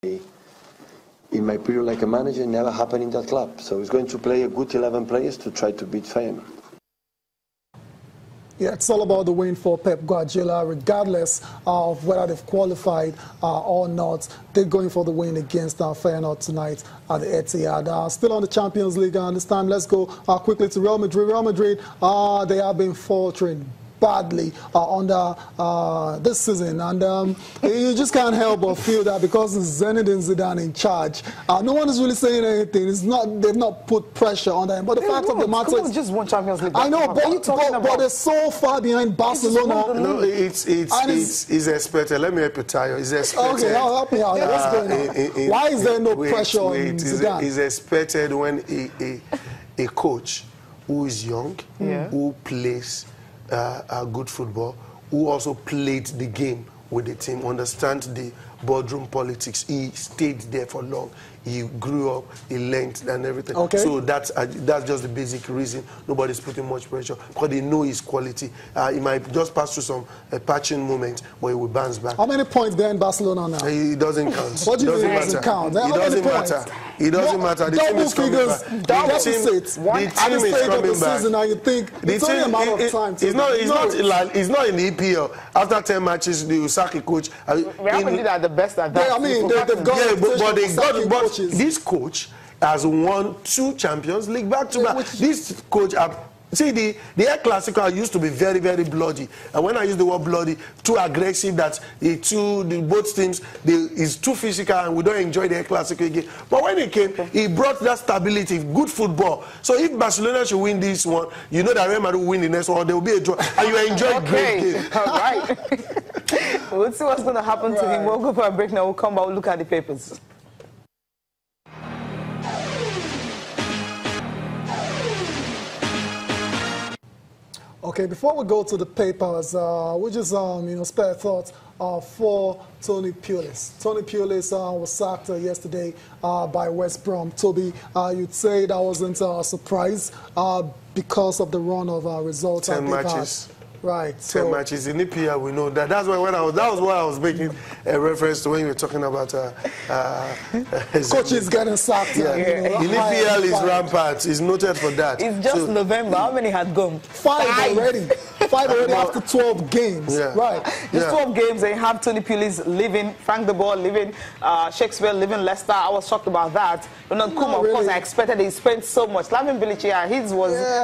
in my period like a manager, never happened in that club. So he's going to play a good 11 players to try to beat Feyenoord. Yeah, it's all about the win for Pep Guardiola, regardless of whether they've qualified or not. They're going for the win against Feyenoord tonight at the Etihad. Still on the Champions League this time. Let's go quickly to Real Madrid. Real Madrid, they have been faltering badly under this season, and you just can't help but feel that because it's Zinedine Zidane in charge, no one is really saying anything. It's not, they've not put pressure on them. But the fact of the matter is, just won Champions League. I know, but they're so far behind Barcelona. No, it's expected. Let me help you, Tayo. It's expected. Okay, help me out. What's going on? Why is there no pressure on Zidane? It's expected when a coach who is young, who plays good football, who also played the game with the team, understands the boardroom politics. He stayed there for long. He grew up, he learned and everything. Okay. So that's just the basic reason nobody's putting much pressure, because they know his quality. He might just pass through some patching moment, but he will bounce back. How many points there in Barcelona now? It doesn't count. What do you mean it doesn't count? It doesn't matter. It doesn't matter. The team is coming back. The team is coming back. Now you think it's only a matter of time. It's not in the EPL. After 10 matches, they will sack a coach. Real Madrid are the best at that. I mean, they've got but this coach has won 2 Champions League back-to-back. This coach, see, the El Clasico used to be very, very bloody. And when I use the word bloody, too aggressive, that both teams, is too physical, and we don't enjoy the El Clasico again. But when he came, he brought that stability, good football. So if Barcelona should win this one, you know that Real Madrid will win the next one, or there will be a draw, and you enjoy great game. All right. We'll see what's going to happen to him. We'll go for a break now. We'll come back, we'll look at the papers. Okay, before we go to the papers, we just spare thoughts for Tony Pulis. Tony Pulis was sacked yesterday by West Brom. Toby, you'd say that wasn't a surprise because of the run of results. 10 matches. Right. 10 matches in EPL, we know that. That's why that was what I was making a reference to when you were talking about coaches getting sacked. Yeah. In EPL is rampant. It's noted for that. It's just November. How many had gone? 5 already. 5 already after 12 games. Yeah. Right. These 12 games, they have Tony Pulis leaving, Frank de Boer leaving, Shakespeare leaving Leicester. I was shocked about that. Ronald Koeman, of course, I expected he spent so much. Slaven Bilic,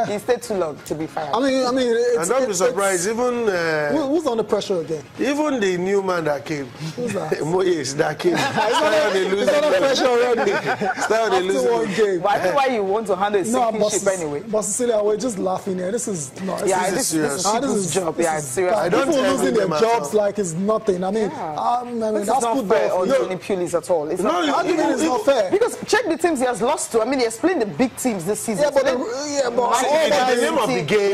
he stayed too long to be fired. I mean, and don't be surprised. Even who's under pressure again? Even the new man that came, who's that? Moyes that came. He's under pressure already. After 1 game. But I know why you want to handle a sinking ship anyway. But Cecilia, we're just laughing here. This is not. This is job. Yeah, it's serious. People losing their jobs like it's nothing. I mean, that's not fair on Tony Pulis at all. It's not fair. Because check the teams he has lost to. I mean, he has played the big teams this season. Yeah, but the name of the game.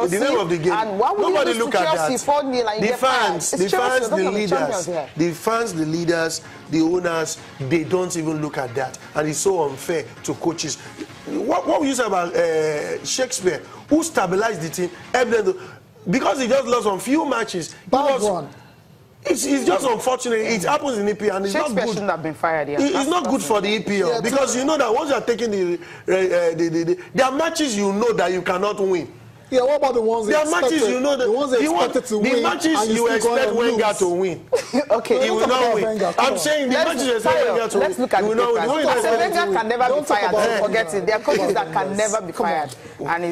The name of the game. And why would nobody look at that. The fans, the leaders, the owners, they don't even look at that, and it's so unfair to coaches. What we use about Shakespeare, who stabilized the team, because he just lost on few matches. It's just unfortunate. It happens in EPL, and it's not good. Shouldn't have been fired. Yeah. It's not good for the EPL because you know that once you are taking there are matches you know that you cannot win. Yeah, what about the ones there are matches you know that the ones they expected to win? The matches you expect Wenger to win. Okay, he will not win. I'm saying the matches you expect Wenger to win. Let's look at the papers. Wenger can never be fired. Forget it. There are coaches that can never be fired. And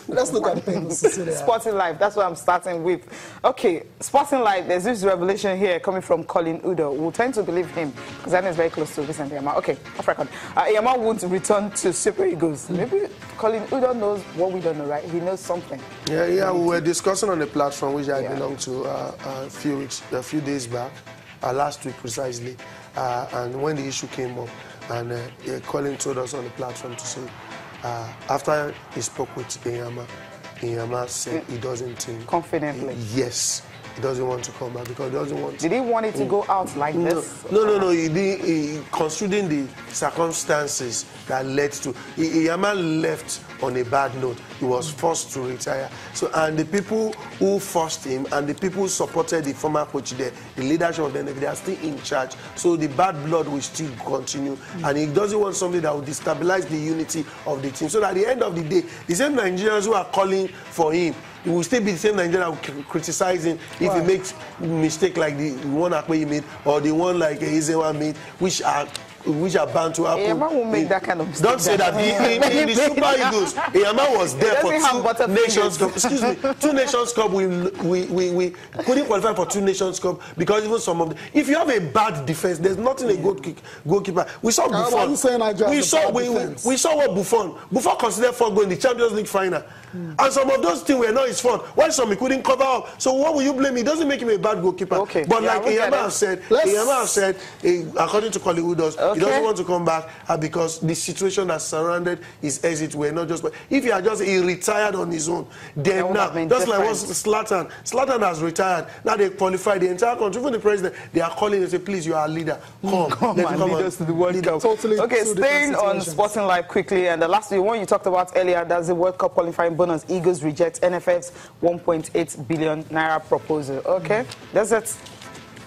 let's look at the papers. Sporting Life. That's what I'm starting with. Okay, Sporting Life. There's this revelation here coming from Colin Udo. We'll tend to believe him because I know he's very close to Vincent Yama. Okay, off record. Yama won't return to Super Eagles. Maybe Colin Udo knows what we don't know, right? He knows something. Yeah, we were discussing on the platform which I belong to a few days back, last week precisely, and when the issue came up, and Colin told us on the platform to say, after he spoke with Inyama said he doesn't think confidently. Yes. He doesn't want to come back because he doesn't want to. Did he want it to go out like this? No. He considering the circumstances that led to. Inyama left on a bad note. He was forced to retire. So, and the people who forced him and the people who supported the former coach there, the leadership of the NFL, they are still in charge. So the bad blood will still continue. And he doesn't want something that will destabilize the unity of the team. So that at the end of the day, the same Nigerians who are calling for him, it will still be the same Nigeria who criticize him if he makes mistake like the one Akwe made or the one like Ezewa made, which are bound to happen. Eyama won't make that kind of mistake. Don't say that. In the Super Eagles, Eyama was there for 2 Nations Cup. Excuse me, 2 Nations Cup. We couldn't qualify for 2 Nations Cup because even some of the. If you have a bad defense, there's nothing a goalkeeper. We saw Buffon. We saw what Buffon considered for going the Champions League final. And some of those things were not his fault. Why some he couldn't cover up? So what will you blame? It doesn't make him a bad goalkeeper. Okay. But like Eyama said, according to Colin Udos, he doesn't want to come back because the situation that surrounded his exit were not just. If he had just retired on his own, then now just like what Zlatan has retired. Now they qualified the entire country, even the president. They are calling and say, "Please, you are a leader. Come and lead us to the World Cup." Totally. Okay, staying on Sporting Life quickly, and the last one you talked about earlier, that's the World Cup qualifying bonus. Eagles reject NFF's 1.8 billion naira proposal. Okay, that's it.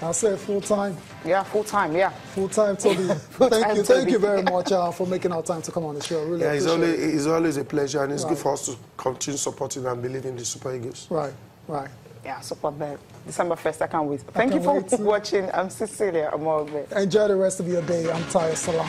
I'll say full time. Yeah, full time. Yeah, full time, Toby. Thank you very much for making our time to come on the show. Really, it's always a pleasure, and it's good for us to continue supporting and believing in the Super Eagles. Right. Yeah, support that. December 1st, I can't wait. Thank you for watching. I'm Cecilia Amorbe. Enjoy the rest of your day. I'm Tyre Salam.